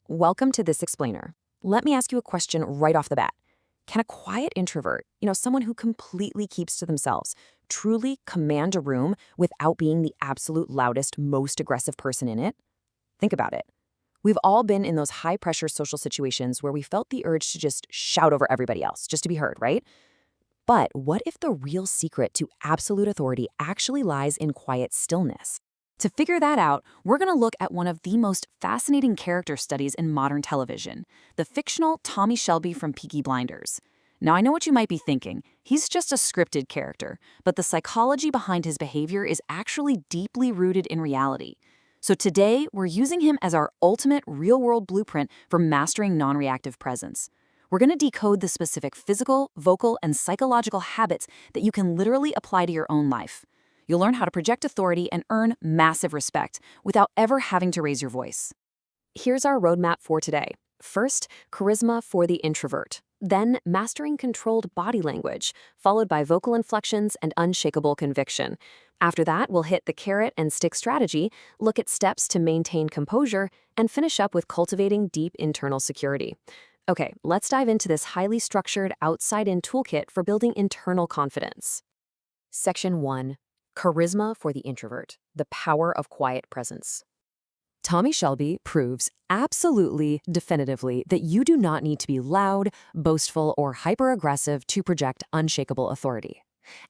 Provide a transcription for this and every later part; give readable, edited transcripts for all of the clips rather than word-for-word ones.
Welcome to This Explainer. Let me ask you a question right off the bat. Can a quiet introvert, someone who completely keeps to themselves, truly command a room without being the absolute loudest, most aggressive person in it? Think about it. We've all been in those high-pressure social situations where we felt the urge to just shout over everybody else, just to be heard, right? But what if the real secret to absolute authority actually lies in quiet stillness? To figure that out, we're going to look at one of the most fascinating character studies in modern television, the fictional Tommy Shelby from Peaky Blinders. Now, I know what you might be thinking. He's just a scripted character, but the psychology behind his behavior is actually deeply rooted in reality. So today, we're using him as our ultimate real-world blueprint for mastering non-reactive presence. We're going to decode the specific physical, vocal, and psychological habits that you can literally apply to your own life. You'll learn how to project authority and earn massive respect without ever having to raise your voice. Here's our roadmap for today. First, charisma for the introvert. Then, mastering controlled body language, followed by vocal inflections and unshakable conviction. After that, we'll hit the carrot and stick strategy, look at steps to maintain composure, and finish up with cultivating deep internal security. Okay, let's dive into this highly structured outside-in toolkit for building internal confidence. Section 1. Charisma for the introvert, the power of quiet presence. Tommy Shelby proves absolutely, definitively that you do not need to be loud, boastful, or hyper-aggressive to project unshakable authority.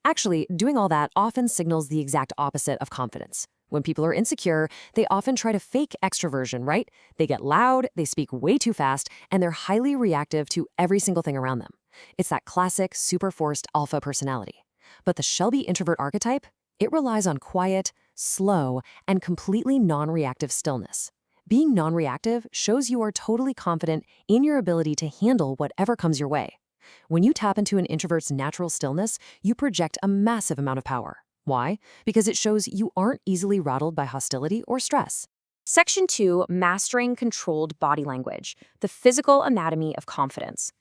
Actually, doing all that often signals the exact opposite of confidence. When people are insecure, they often try to fake extroversion, right? They get loud, they speak way too fast, and they're highly reactive to every single thing around them. It's that classic, super-forced alpha personality. But the Shelby introvert archetype? It relies on quiet, slow, and completely non-reactive stillness. Being non-reactive shows you are totally confident in your ability to handle whatever comes your way. When you tap into an introvert's natural stillness, you project a massive amount of power. Why? Because it shows you aren't easily rattled by hostility or stress. Section 2, Mastering Controlled Body Language, the physical anatomy of confidence.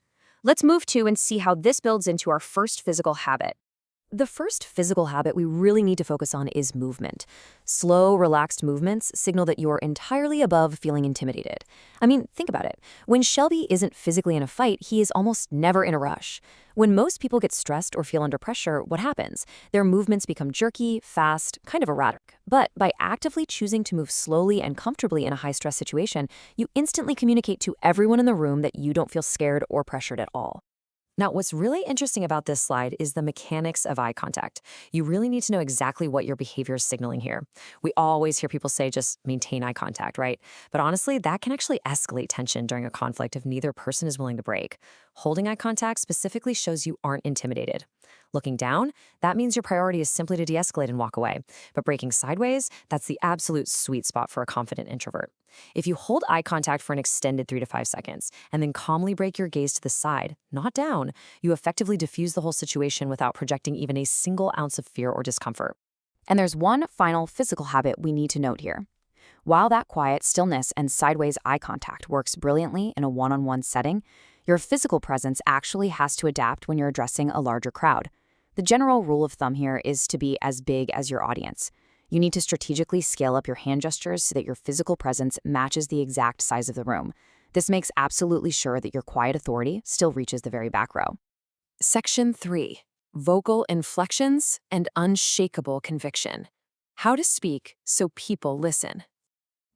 Let's move to and see how this builds into our first physical habit. The first physical habit we really need to focus on is movement. Slow, relaxed movements signal that you're entirely above feeling intimidated. I mean, think about it. When Shelby isn't physically in a fight, he is almost never in a rush. When most people get stressed or feel under pressure, what happens? Their movements become jerky, fast, kind of erratic. But by actively choosing to move slowly and comfortably in a high-stress situation, you instantly communicate to everyone in the room that you don't feel scared or pressured at all. Now, what's really interesting about this slide is the mechanics of eye contact. You really need to know exactly what your behavior is signaling here. We always hear people say just maintain eye contact, right? But honestly, that can actually escalate tension during a conflict if neither person is willing to break. Holding eye contact specifically shows you aren't intimidated. Looking down, that means your priority is simply to de-escalate and walk away. But breaking sideways, that's the absolute sweet spot for a confident introvert. If you hold eye contact for an extended 3 to 5 seconds and then calmly break your gaze to the side, not down, you effectively diffuse the whole situation without projecting even a single ounce of fear or discomfort. And there's one final physical habit we need to note here. While that quiet stillness and sideways eye contact works brilliantly in a one-on-one setting, your physical presence actually has to adapt when you're addressing a larger crowd. The general rule of thumb here is to be as big as your audience. You need to strategically scale up your hand gestures so that your physical presence matches the exact size of the room. This makes absolutely sure that your quiet authority still reaches the very back row. Section 3. Vocal inflections and unshakable conviction. How to speak so people listen.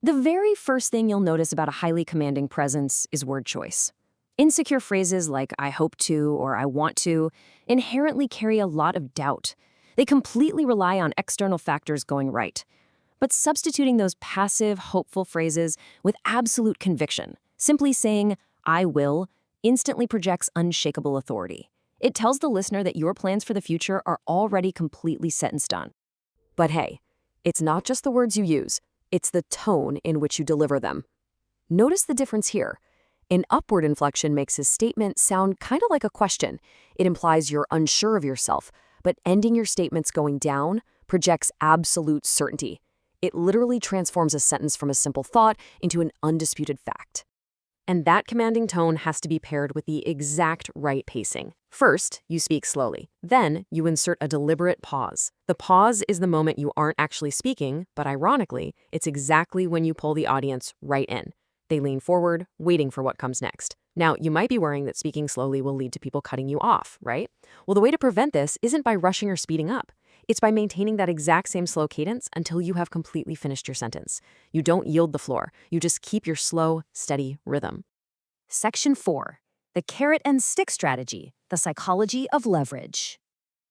The very first thing you'll notice about a highly commanding presence is word choice. Insecure phrases like I hope to or I want to inherently carry a lot of doubt. They completely rely on external factors going right. But substituting those passive, hopeful phrases with absolute conviction, simply saying, I will, instantly projects unshakable authority. It tells the listener that your plans for the future are already completely set in stone. But hey, it's not just the words you use, it's the tone in which you deliver them. Notice the difference here. An upward inflection makes his statement sound kind of like a question. It implies you're unsure of yourself, but ending your statements going down projects absolute certainty. It literally transforms a sentence from a simple thought into an undisputed fact. And that commanding tone has to be paired with the exact right pacing. First, you speak slowly. Then, you insert a deliberate pause. The pause is the moment you aren't actually speaking, but ironically, it's exactly when you pull the audience right in. They lean forward, waiting for what comes next. Now, you might be worrying that speaking slowly will lead to people cutting you off, right? Well, the way to prevent this isn't by rushing or speeding up. It's by maintaining that exact same slow cadence until you have completely finished your sentence. You don't yield the floor. You just keep your slow, steady rhythm. Section 4. The carrot and stick strategy, the psychology of leverage.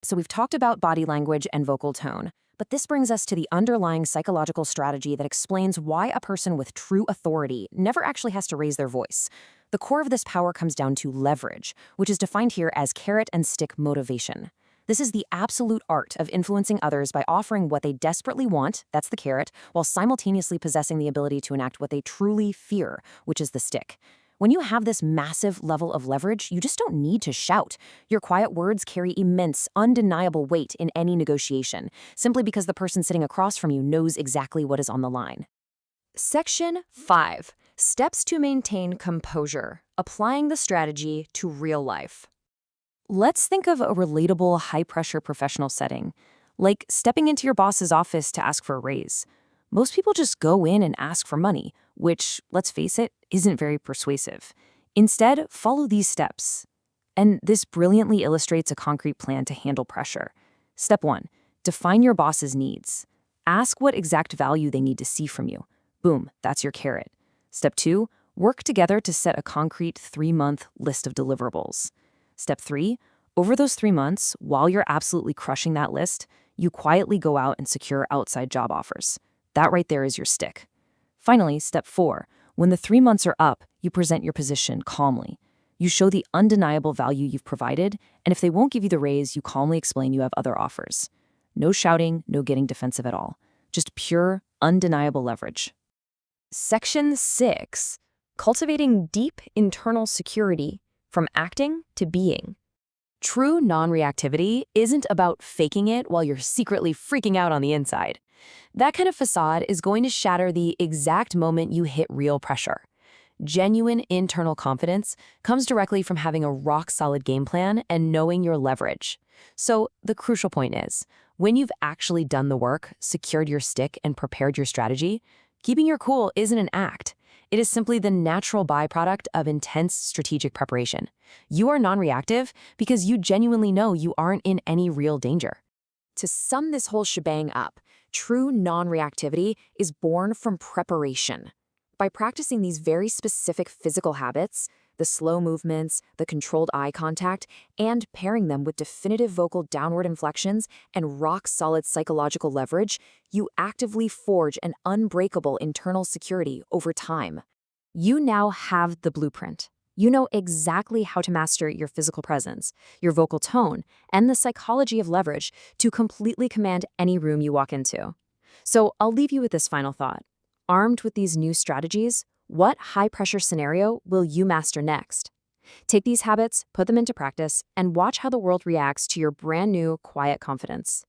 So we've talked about body language and vocal tone, but this brings us to the underlying psychological strategy that explains why a person with true authority never actually has to raise their voice. The core of this power comes down to leverage, which is defined here as carrot and stick motivation. This is the absolute art of influencing others by offering what they desperately want, that's the carrot, while simultaneously possessing the ability to enact what they truly fear, which is the stick. When you have this massive level of leverage, you just don't need to shout. Your quiet words carry immense, undeniable weight in any negotiation, simply because the person sitting across from you knows exactly what is on the line. Section 5. Steps to maintain composure, applying the strategy to real life. Let's think of a relatable, high-pressure professional setting, like stepping into your boss's office to ask for a raise. Most people just go in and ask for money, which, let's face it, isn't very persuasive. Instead, follow these steps. And this brilliantly illustrates a concrete plan to handle pressure. Step 1. Define your boss's needs. Ask what exact value they need to see from you. Boom, that's your carrot. Step 2. Work together to set a concrete 3-month list of deliverables. Step 3. Over those 3 months, while you're absolutely crushing that list, you quietly go out and secure outside job offers. That right there is your stick. Finally, step 4. When the 3 months are up, you present your position calmly. You show the undeniable value you've provided, and if they won't give you the raise, you calmly explain you have other offers. No shouting, no getting defensive at all. Just pure, undeniable leverage. Section 6. Cultivating deep internal security, from acting to being. True non-reactivity isn't about faking it while you're secretly freaking out on the inside. That kind of facade is going to shatter the exact moment you hit real pressure. Genuine internal confidence comes directly from having a rock-solid game plan and knowing your leverage. So the crucial point is, when you've actually done the work, secured your stick, and prepared your strategy, keeping your cool isn't an act. It is simply the natural byproduct of intense strategic preparation. You are non-reactive because you genuinely know you aren't in any real danger. To sum this whole shebang up, true non-reactivity is born from preparation. By practicing these very specific physical habits, the slow movements, the controlled eye contact, and pairing them with definitive vocal downward inflections and rock-solid psychological leverage, you actively forge an unbreakable internal security over time. You now have the blueprint. You know exactly how to master your physical presence, your vocal tone, and the psychology of leverage to completely command any room you walk into. So I'll leave you with this final thought. Armed with these new strategies, what high-pressure scenario will you master next? Take these habits, put them into practice, and watch how the world reacts to your brand new, quiet confidence.